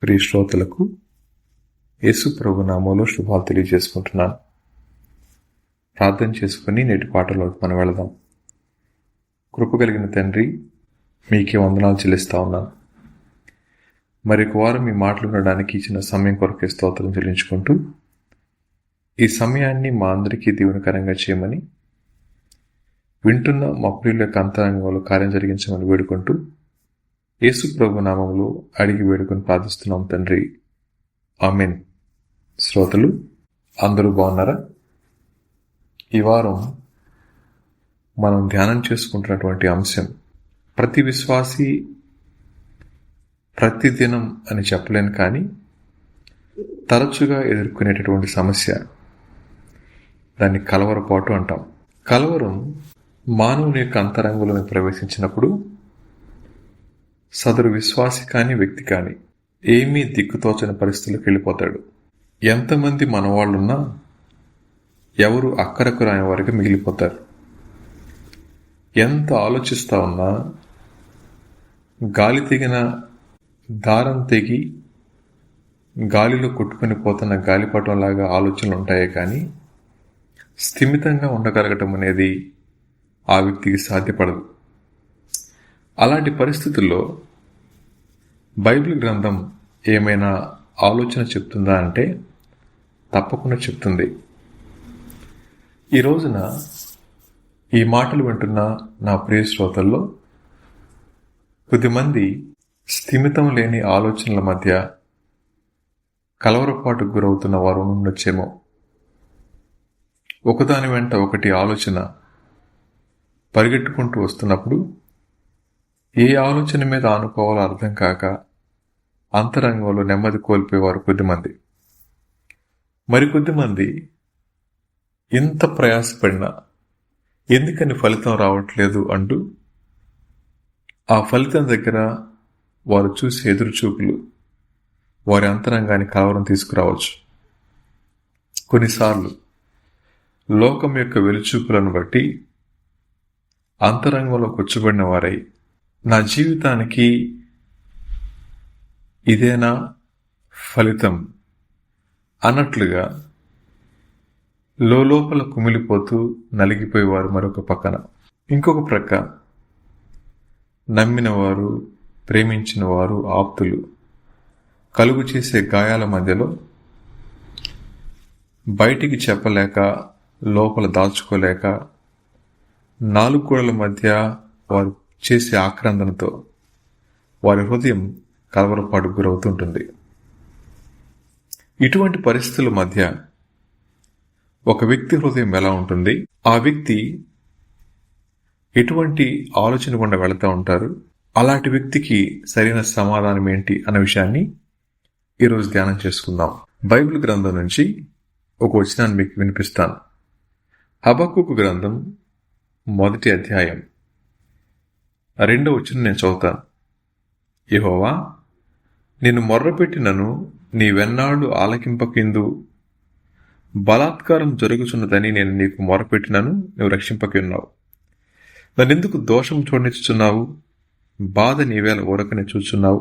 ప్రియ శ్రోతలకు యేసు ప్రభు నామములో శుభాలు తెలియజేసుకుంటున్నాను. ప్రార్థన చేసుకుని నేటి పాటలోకి మనం వెళదాం. కృప కలిగిన తండ్రి, మీకే వందనాలు చెల్లిస్తా ఉన్నాను. మరొక వారం మీ మాటలు వినడానికి ఇచ్చిన సమయం కొరకే స్తోత్రం చెల్లించుకుంటూ, ఈ సమయాన్ని మా అందరికీ దీవెనకరంగా చేయమని, వింటున్న మా ప్రియుల యొక్క అంతరంగంలో కార్యం జరిగించమని వేడుకుంటూ యేసు ప్రభు నామములో అడిగి వేడుకొని ప్రార్థిస్తున్నాం తండ్రి, ఆమెన్. శ్రోతలు అందరూ బాగున్నారా? ఈ వారం మనం ధ్యానం చేసుకుంటున్నటువంటి అంశం ప్రతి విశ్వాసి ప్రతిదినం అని చెప్పలేను, కానీ తరచుగా ఎదుర్కొనేటటువంటి సమస్య, దాన్ని కలవరపాటు అంటాం. కలవరం మానవుని యొక్క అంతరంగంలోకి ప్రవేశించినప్పుడు సదరు విశ్వాసి కాని వ్యక్తి కాని ఏమీ దిక్కుతోచని పరిస్థితులకు వెళ్ళిపోతాడు. ఎంతమంది మనవాళ్ళున్నా ఎవరు అక్కరకు రాని వారికి మిగిలిపోతారు. ఎంత ఆలోచిస్తా ఉన్నా గాలి తెగిన దారం తెగి గాలిలో కొట్టుకొని పోతున్న గాలిపటంలాగా ఆలోచనలు ఉంటాయే కానీ స్థిమితంగా ఉండగలగటం అనేది ఆ వ్యక్తికి సాధ్యపడదు. అలాంటి పరిస్థితుల్లో బైబిల్ గ్రంథం ఏమైనా ఆలోచన చెప్తుందా అంటే తప్పకుండా చెప్తుంది. ఈ రోజున ఈ మాటలు వింటున్న నా ప్రియ శ్రోతల్లో కొద్దిమంది స్థిమితం లేని ఆలోచనల మధ్య కలవరపాటుకు గురవుతున్న వారు ఉండొచ్చేమో. ఒకదాని వెంట ఒకటి ఆలోచన పరిగెట్టుకుంటూ వస్తున్నప్పుడు ఏ ఆలోచన మీద ఆనుకోవాలో అర్థం కాక అంతరంగంలో నెమ్మది కోల్పోయేవారు కొద్దిమంది. మరికొద్దిమంది ఎంత ప్రయాసపడినా ఎందుకని ఫలితం రావట్లేదు అంటూ ఆ ఫలితం దగ్గర వారు చూసే ఎదురుచూపులు వారి అంతరంగాన్ని కలవరం తీసుకురావచ్చు. కొన్నిసార్లు లోకం యొక్క వెలుచూపులను బట్టి అంతరంగంలో కూర్చోబడిన వారై, నా జీవితానికి ఇదేనా ఫలితం అన్నట్లుగా లోపల కుమిలిపోతూ నలిగిపోయేవారు మరొక పక్కన. ఇంకొక ప్రక్క నమ్మినవారు, ప్రేమించిన వారు, ఆప్తులు కలుగు చేసే గాయాల మధ్యలో బయటికి చెప్పలేక, లోపల దాచుకోలేక, నాలుగు గోడల మధ్య వారు చేసే ఆక్రందనతో వారి హృదయం కలవరపాటుకు గురవుతుంటుంది. ఇటువంటి పరిస్థితుల మధ్య ఒక వ్యక్తి హృదయం ఎలా ఉంటుంది, ఆ వ్యక్తి ఎటువంటి ఆలోచన గుండా వెళుతూ ఉంటారు, అలాంటి వ్యక్తికి సరైన సమాధానం ఏంటి అన్న విషయాన్ని ఈరోజు ధ్యానం చేసుకుందాం. బైబిల్ గ్రంథం నుంచి ఒక వచనాన్ని మీకు వినిపిస్తాను. హబక్కూకు గ్రంథం 1వ అధ్యాయం 2వ వచనం నేను చదువుతాను. యెహోవా, నిన్ను మొర్రపెట్టినను నీవెన్నాళ్ళు ఆలకింపకిందు, బలాత్కారం జరుగుచున్నదని నేను నీకు మొర్రపెట్టినను నువ్వు రక్షింపకిన్నావు. నన్నెందుకు దోషం చూడనిచ్చుచున్నావు? బాధ నీవేళ ఊరకనే చూచున్నావు.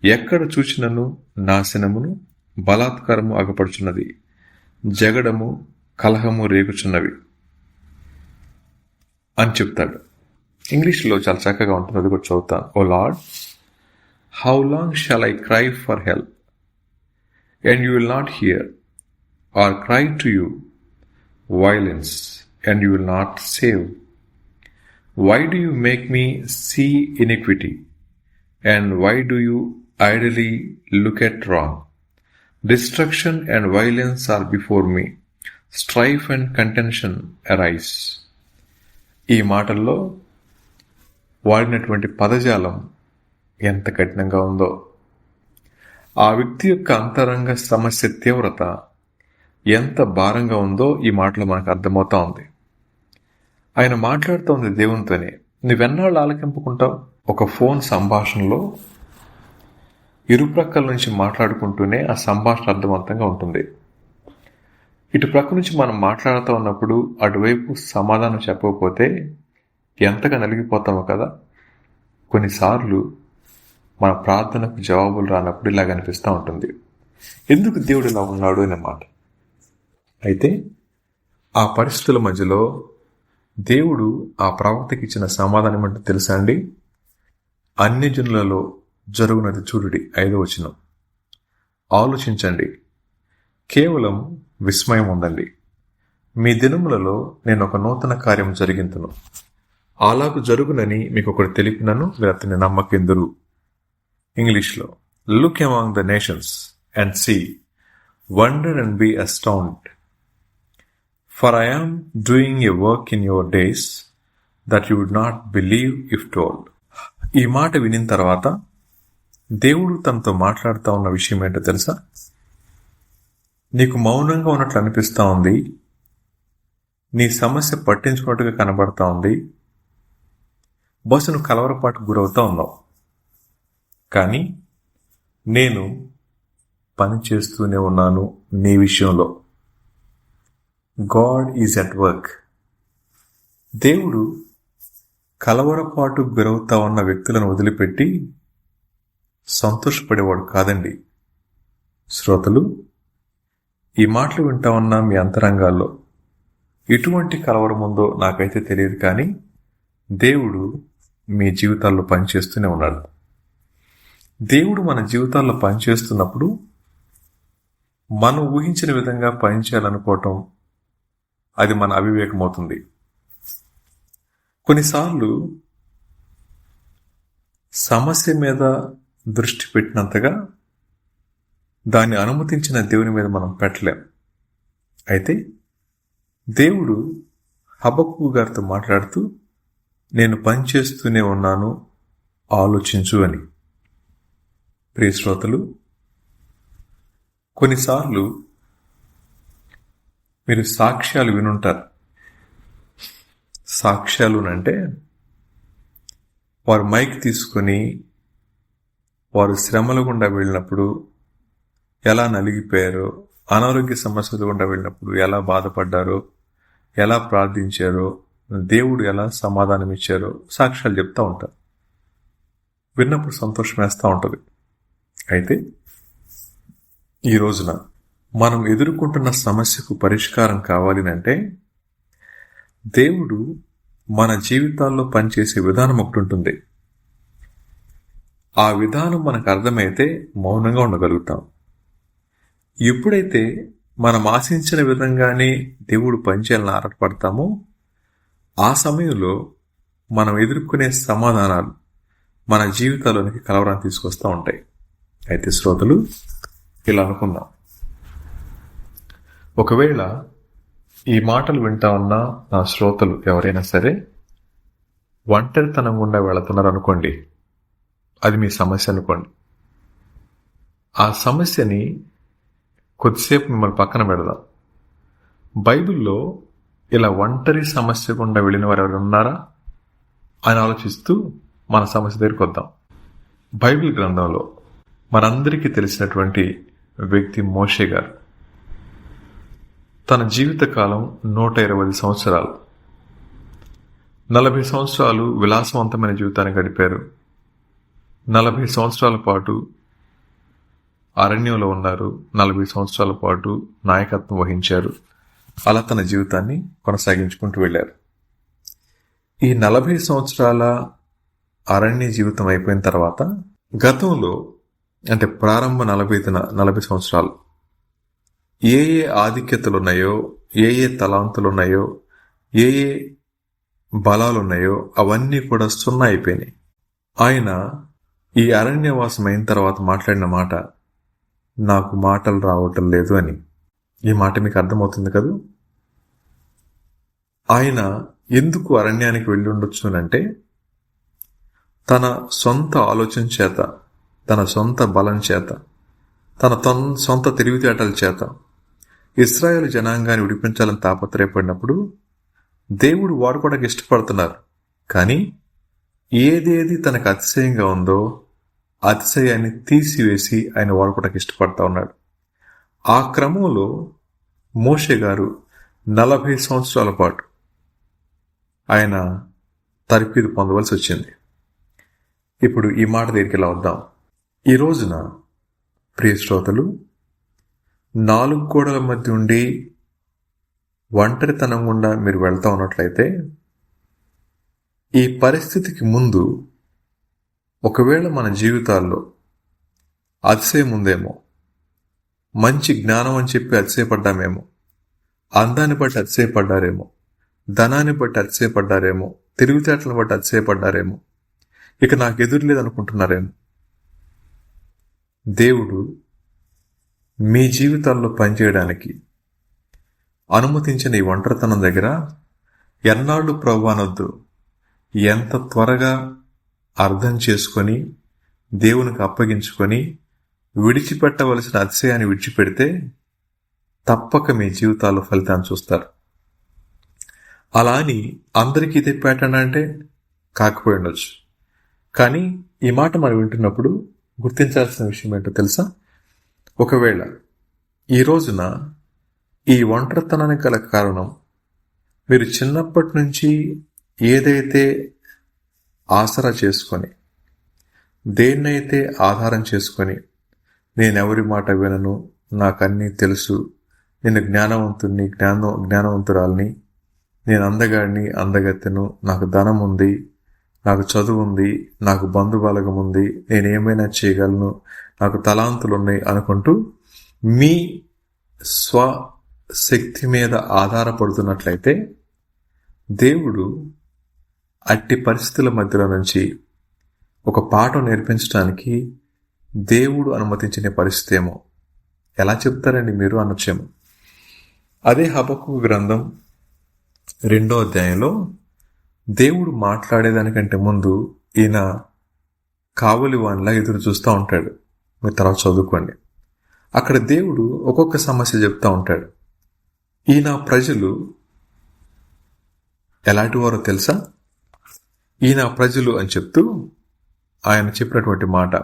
ఎక్కడ చూచినను నాశనమును బలాత్కారము అగపడుచున్నది, జగడము కలహము రేగుచున్నవి అని చెప్తాడు. ఇంగ్లీష్లో చాలా చక్కగా ఉంటుంది, అది కూడా చదువుతాను. O Lord, how long shall I cry for help and you will not hear, or cry to you violence and you will not save? Why do you make me see iniquity and why do you idly look at wrong? Destruction and violence are before me, strife and contention arise. ఈ మాటల్లో వాడినటువంటి పదజాలం ఎంత కఠినంగా ఉందో, ఆ వ్యక్తి యొక్క అంతరంగ సమస్య తీవ్రత ఎంత భారంగా ఉందో ఈ మాటలో మనకు అర్థమవుతా ఉంది. ఆయన మాట్లాడుతూ ఉంది దేవునితోనే. నువ్వెన్నాళ్ళు ఆలకింపుకుంటావు? ఒక ఫోన్ సంభాషణలో ఇరుప్రక్కల నుంచి మాట్లాడుకుంటూనే ఆ సంభాషణ అర్థవంతంగా ఉంటుంది. ఇటు ప్రక్క నుంచి మనం మాట్లాడుతూ ఉన్నప్పుడు అటువైపు సమాధానం చెప్పకపోతే ఎంతగా నలిగిపోతామో కదా. కొన్నిసార్లు మన ప్రార్థనకు జవాబులు రానప్పుడు ఇలాగ అనిపిస్తూ ఉంటుంది. ఎందుకు దేవుడు ఇలా ఉన్నాడు అనే మాట. అయితే ఆ పరిస్థితుల మధ్యలో దేవుడు ఆ ప్రవక్తకి ఇచ్చిన సమాధానం అంటే తెలుసా అండి? అన్ని జనులలో జరుగునది చూడుడి. 5వ వచనం. ఆలోచించండి, కేవలం విస్మయం ఉందండి. మీ దినములలో నేను ఒక నూతన కార్యం జరిగింతును, అలాగూ జరుగునని మీకు ఒకటి తెలిపినను, మీరు అతని నమ్మకెందురు. ఇంగ్లీష్లో, look among the nations and see, wonder and be astound, for I am doing a work in your days that you would not believe if told. ఈ మాట వినిన తర్వాత దేవుడు తనతో మాట్లాడుతూ ఉన్న విషయం ఏంటో తెలుసా? నీకు మౌనంగా ఉన్నట్లు అనిపిస్తూ ఉంది, నీ సమస్య పట్టించుకున్నట్టుగా కనబడతా ఉంది, బస్సు నువ్వు కలవరపాటుకు గురవుతూ ఉన్నావు. కానీ నేను పని చేస్తూనే ఉన్నాను నీ విషయంలో. God is at work. దేవుడు కలవరపాటుకు గురవుతా ఉన్న వ్యక్తులను వదిలిపెట్టి సంతోషపడేవాడు కాదండి. శ్రోతలు, ఈ మాటలు వింటా ఉన్న మీ అంతరంగాల్లో ఎటువంటి కలవరం ఉందో నాకైతే తెలియదు, కానీ దేవుడు మీ జీవితాల్లో పనిచేస్తూనే ఉన్నాడు. దేవుడు మన జీవితాల్లో పనిచేస్తున్నప్పుడు మనం ఊహించిన విధంగా పనిచేయాలనుకోవటం అది మన అవివేకం అవుతుంది. కొన్నిసార్లు సమస్య మీద దృష్టి పెట్టినంతగా దాన్ని అనుమతించిన దేవుని మీద మనం పెట్టలేం. అయితే దేవుడు హబక్కూకు గారితో మాట్లాడుతూ, నేను పనిచేస్తూనే ఉన్నాను, ఆలోచించు అని. ప్రియ శ్రోతలు, కొన్నిసార్లు మీరు సాక్ష్యాలు వినుంటారు. సాక్ష్యాలు అంటే వారు మైక్ తీసుకొని వారు శ్రమల గుండా వెళ్ళినప్పుడు ఎలా నలిగిపోయారో, అనారోగ్య సమస్యల గుండా వెళ్ళినప్పుడు ఎలా బాధపడ్డారో, ఎలా ప్రార్థించారో, దేవుడు ఎలా సమాధానం ఇచ్చారో సాక్ష్యాలు చెప్తూ ఉంటారు. విన్నప్పుడు సంతోషం వేస్తూ ఉంటుంది. అయితే ఈ రోజున మనం ఎదుర్కొంటున్న సమస్యకు పరిష్కారం కావాలి అంటే దేవుడు మన జీవితాల్లో పనిచేసే విధానం ఒకటి ఉంటుంది. ఆ విధానం మనకు అర్థమైతే మౌనంగా ఉండగలుగుతాం. ఎప్పుడైతే మనం ఆశించిన విధంగానే దేవుడు పనిచేయాలని ఆరాటపడతామో ఆ సమయంలో మనం ఎదుర్కొనే సమాధానాలు మన జీవితాల్లోనికి కలవరాన్ని తీసుకొస్తూ ఉంటాయి. అయితే శ్రోతలు, ఇలా అనుకుందాం, ఒకవేళ ఈ మాటలు వింటా ఉన్న నా శ్రోతలు ఎవరైనా సరే ఒంటరితనం గుండా వెళుతున్నారు అనుకోండి. అది మీ సమస్య అనుకోండి. ఆ సమస్యని కొద్దిసేపు మిమ్మల్ని పక్కన పెడదాం. బైబిల్లో ఇలా ఒంటరి సమస్య గుండా వెళ్ళిన వారు ఎవరు ఉన్నారా అని ఆలోచిస్తూ మన సమస్య దగ్గరికి వద్దాం. బైబిల్ గ్రంథంలో మనందరికీ తెలిసినటువంటి వ్యక్తి మోషే గారు. తన జీవితకాలం 120 సంవత్సరాలు. 40 సంవత్సరాలు విలాసవంతమైన జీవితాన్ని గడిపారు. 40 సంవత్సరాల పాటు అరణ్యంలో ఉన్నారు. 40 సంవత్సరాల పాటు నాయకత్వం వహించారు. అలా తన జీవితాన్ని కొనసాగించుకుంటూ వెళ్ళారు. ఈ 40 సంవత్సరాల అరణ్య జీవితం అయిపోయిన తర్వాత గతంలో, అంటే ప్రారంభ 40 సంవత్సరాలు ఏ ఏ ఆధిక్యతలు ఉన్నాయో, ఏ ఏ తలాంతులు ఉన్నాయో, ఏ ఏ బలాలు ఉన్నాయో అవన్నీ కూడా సున్నా అయిపోయినాయి. ఆయన ఈ అరణ్యవాసం అయిన తర్వాత మాట్లాడిన మాట, నాకు మాటలు రావటం లేదు అని. ఈ మాట మీకు అర్థమవుతుంది కదా? ఆయన ఎందుకు అరణ్యానికి వెళ్ళి ఉండొచ్చు అంటే తన సొంత ఆలోచన చేత, తన సొంత బలం చేత, తన సొంత తెలివితేటల చేత ఇశ్రాయేలు జనాంగాన్ని విడిపించాలని తాపత్రయపడినప్పుడు దేవుడు వాడుకోవడానికి ఇష్టపడుతున్నారు. కానీ ఏదేది తనకు అతిశయంగా ఉందో అతిశయాన్ని తీసివేసి ఆయన వాడుకోవడానికి ఇష్టపడతా ఉన్నాడు. ఆ క్రమంలో మోషే గారు 40 సంవత్సరాల పాటు ఆయన తర్ఫీదు పొందవలసి వచ్చింది. ఇప్పుడు ఈ మాట దగ్గరికి ఇలా వద్దాం. ఈ రోజున ప్రియ శ్రోతలు, 4 గోడల మధ్య ఉండి ఒంటరితనం గుండా మీరు వెళ్తా ఉన్నట్లయితే, ఈ పరిస్థితికి ముందు ఒకవేళ మన జీవితాల్లో అతిశయం ఉందేమో, మంచి జ్ఞానం అని చెప్పి అతిశయపడ్డామేమో, అందాన్ని బట్టి అతిశయపడ్డారేమో, ధనాన్ని బట్టి అతిశయపడ్డారేమో, తెలివితేటలను బట్టి అతిశయపడ్డారేమో, ఇక నాకు ఎదురు లేదనుకుంటున్నారేమో. దేవుడు మీ జీవితాల్లో పనిచేయడానికి అనుమతించిన ఈ ఒంటరితనం దగ్గర ఎన్నాళ్ళు ప్రభువా అనొద్దు, ఎంత త్వరగా అర్థం చేసుకొని దేవునికి అప్పగించుకొని విడిచిపెట్టవలసిన అతిశయాన్ని విడిచిపెడితే తప్పక మీ జీవితాల్లో ఫలితాన్ని చూస్తారు. అలా అని అందరికీ ఇదే ప్యాటర్న్ అంటే కాకపోయి ఉండొచ్చు. కానీ ఈ మాట మనం వింటున్నప్పుడు గుర్తించాల్సిన విషయం ఏంటో తెలుసా? ఒకవేళ ఈ రోజున ఈ ఒంటరితనానికి గల కారణం మీరు చిన్నప్పటి నుంచి ఏదైతే ఆసరా చేసుకొని, దేన్నైతే ఆధారం చేసుకొని, నేనెవరి మాట వినను, నాకన్నీ తెలుసు, నేను జ్ఞానవంతుణ్ణి, జ్ఞానవంతురాల్ని, నేను అందగాడిని, అందగత్తెను, నాకు ధనం ఉంది, నాకు చదువు ఉంది, నాకు బంధుబలగం ఉంది, నేనేమైనా చేయగలను, నాకు తలాంతులున్నాయి అనుకుంటూ మీ స్వశక్తి మీద ఆధారపడుతున్నట్లయితే దేవుడు అట్టి పరిస్థితుల మధ్యలో నుంచి ఒక పాఠం నేర్పించడానికి దేవుడు అనుమతించిన పరిస్థితి ఏమో. ఎలా చెప్తారండి మీరు అనొచ్చేమో. అదే హబక్కూకు గ్రంథం 2వ అధ్యాయంలో దేవుడు మాట్లాడేదానికంటే ముందు ఈయన కావలి వానిలా ఎదురు చూస్తూ ఉంటాడు. మీరు తర్వాత చదువుకోండి. అక్కడ దేవుడు ఒక్కొక్క సమస్య చెప్తా ఉంటాడు. ఈయన ప్రజలు ఎలాంటి వారో తెలుసా? ఈయన ప్రజలు అని చెప్తూ ఆయన చెప్పినటువంటి మాట,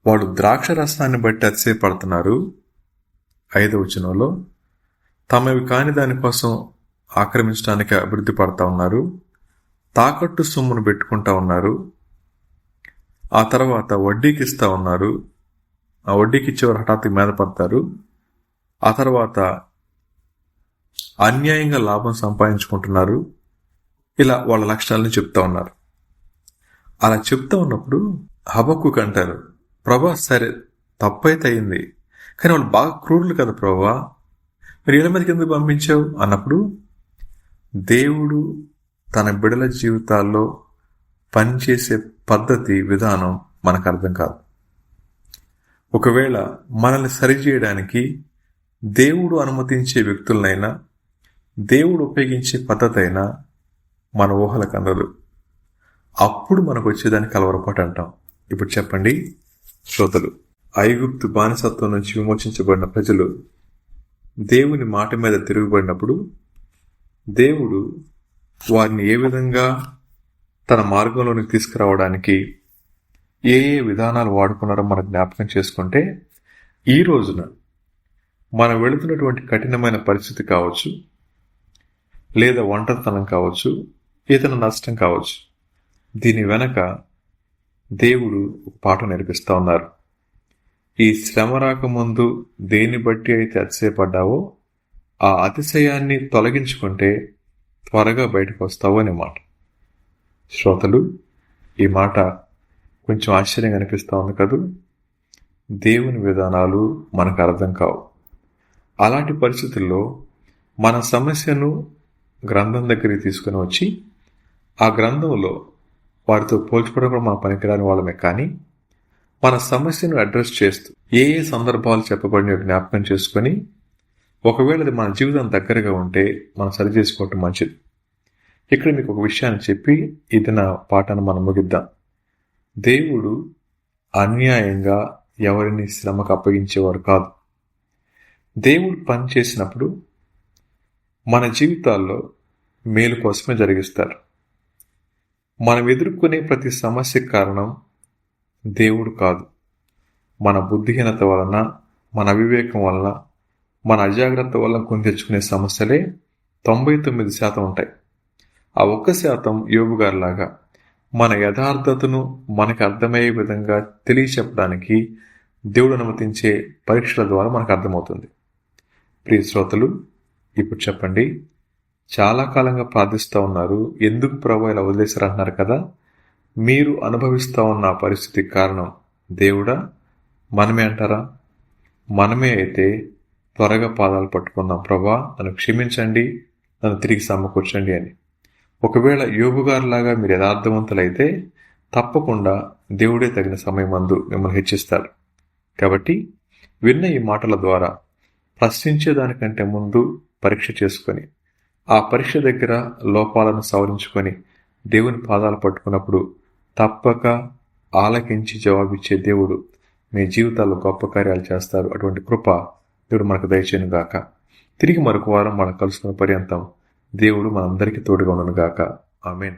వాడు ద్రాక్ష రసాన్ని బట్టి అతిశయపడుతున్నారు. 5వ వచనంలో తమవి కాని దానికోసం ఆక్రమించడానికి అభివృద్ధి పడతా ఉన్నారు, తాకట్టు సొమ్మును పెట్టుకుంటా ఉన్నారు, ఆ తర్వాత వడ్డీకి ఇస్తా ఉన్నారు, ఆ వడ్డీకి ఇచ్చేవారు హఠాత్తు మీద పడతారు, ఆ తర్వాత అన్యాయంగా లాభం సంపాదించుకుంటున్నారు. ఇలా వాళ్ళ లక్షణాలను చెప్తా ఉన్నారు. అలా చెప్తా ఉన్నప్పుడు హబక్కూకు అంటారు, ప్రభా సరే తప్పైతే అయింది, కానీ వాళ్ళు బాగా క్రూరులు కదా ప్రభా, మీరు వీళ్ళ మీదకి ఎందుకు పంపించావు అన్నప్పుడు దేవుడు తన బిడల జీవితాల్లో పనిచేసే పద్ధతి విధానం మనకు అర్థం కాదు. ఒకవేళ మనల్ని సరిచేయడానికి దేవుడు అనుమతించే వ్యక్తులనైనా, దేవుడు ఉపయోగించే పద్ధతి అయినా మన ఊహలకు అందదు. అప్పుడు మనకు వచ్చేదానికి కలవరపాటు అంటాం. ఇప్పుడు చెప్పండి శ్రోతలు, ఐగుప్తు బానిసత్వం నుంచి విమోచించబడిన ప్రజలు దేవుని మాట మీద తిరుగుబడినప్పుడు దేవుడు వారిని ఏ విధంగా తన మార్గంలోనికి తీసుకురావడానికి ఏ ఏ విధానాలు వాడుకున్నారో మనం జ్ఞాపకం చేసుకుంటే, ఈ రోజున మనం వెళుతున్నటువంటి కఠినమైన పరిస్థితి కావచ్చు, లేదా ఒంటరితనం కావచ్చు, ఏదైనా నష్టం కావచ్చు, దీని వెనక దేవుడు ఒక పాఠం నేర్పిస్తా ఉన్నారు. ఈ శ్రమ రాకముందు దేన్ని బట్టి అయితే అతిశయపడ్డావో ఆ అతిశయాన్ని తొలగించుకుంటే త్వరగా బయటకు వస్తావు అనే మాట. శ్రోతలు, ఈ మాట కొంచెం ఆశ్చర్యంగా అనిపిస్తూ ఉంది కదూ. దేవుని విధానాలు మనకు అర్థం కావు. అలాంటి పరిస్థితుల్లో మన సమస్యను గ్రంథం దగ్గరికి తీసుకుని వచ్చి ఆ గ్రంథంలో వారితో పోల్చుకోవడం కూడా మన పనికిరాని వాళ్ళమే. కానీ మన సమస్యను అడ్రస్ చేస్తూ ఏ ఏ సందర్భాలు చెప్పబడిన జ్ఞాపకం చేసుకొని, ఒకవేళ అది మన జీవితం దగ్గరగా ఉంటే మనం సరి చేసుకోవటం మంచిది. ఇక్కడ మీకు ఒక విషయాన్ని చెప్పి ఇది నా పాఠాన్ని మనం ముగిద్దాం. దేవుడు అన్యాయంగా ఎవరిని శ్రమకు అప్పగించేవాడు కాదు. దేవుడు పని చేసినప్పుడు మన జీవితాల్లో మేలు కోసమే జరిగిస్తారు. మనం ఎదుర్కొనే ప్రతి సమస్యకు కారణం దేవుడు కాదు. మన బుద్ధిహీనత వలన, మన అవివేకం వలన, మన అజాగ్రత్త వలన కొని తెచ్చుకునే సమస్యలే 99% ఉంటాయి. ఆ 1% యోబు గారిలాగా మన యథార్థతను మనకు అర్థమయ్యే విధంగా తెలియచెప్పడానికి దేవుడు అనుమతించే పరీక్షల ద్వారా మనకు అర్థమవుతుంది. ప్రియ శ్రోతలు, ఇప్పుడు చెప్పండి, చాలా కాలంగా ప్రార్థిస్తూ ఉన్నారు, ఎందుకు ప్రభు ఇలా వదిలేశారు అంటున్నారు కదా. మీరు అనుభవిస్తూ ఉన్న పరిస్థితికి కారణం దేవుడా, మనమే అంటారా? మనమే అయితే త్వరగా పాదాలు పట్టుకుందాం, ప్రభా నన్ను క్షమించండి, నన్ను తిరిగి సమకూర్చండి అని. ఒకవేళ యోబు గారిలాగా మీరు యథార్థవంతులైతే తప్పకుండా దేవుడే తగిన సమయమందు మిమ్మల్ని హెచ్చిస్తాడు. కాబట్టి విన్న ఈ మాటల ద్వారా ప్రశ్నించేదానికంటే ముందు పరీక్ష చేసుకొని, ఆ పరీక్ష దగ్గర లోపాలను సవరించుకొని దేవుని పాదాలు పట్టుకున్నప్పుడు తప్పక ఆలకించి జవాబిచ్చే దేవుడు మీ జీవితాల్లో గొప్ప కార్యాలు చేస్తారు. అటువంటి కృప దేవుడు మనకు దయచేయను గాక. తిరిగి మరొక వారం మనం కలుసుకున్న పర్యంతం దేవుడు మనందరికీ తోడుగా ఉండను గాక. ఆమేన్.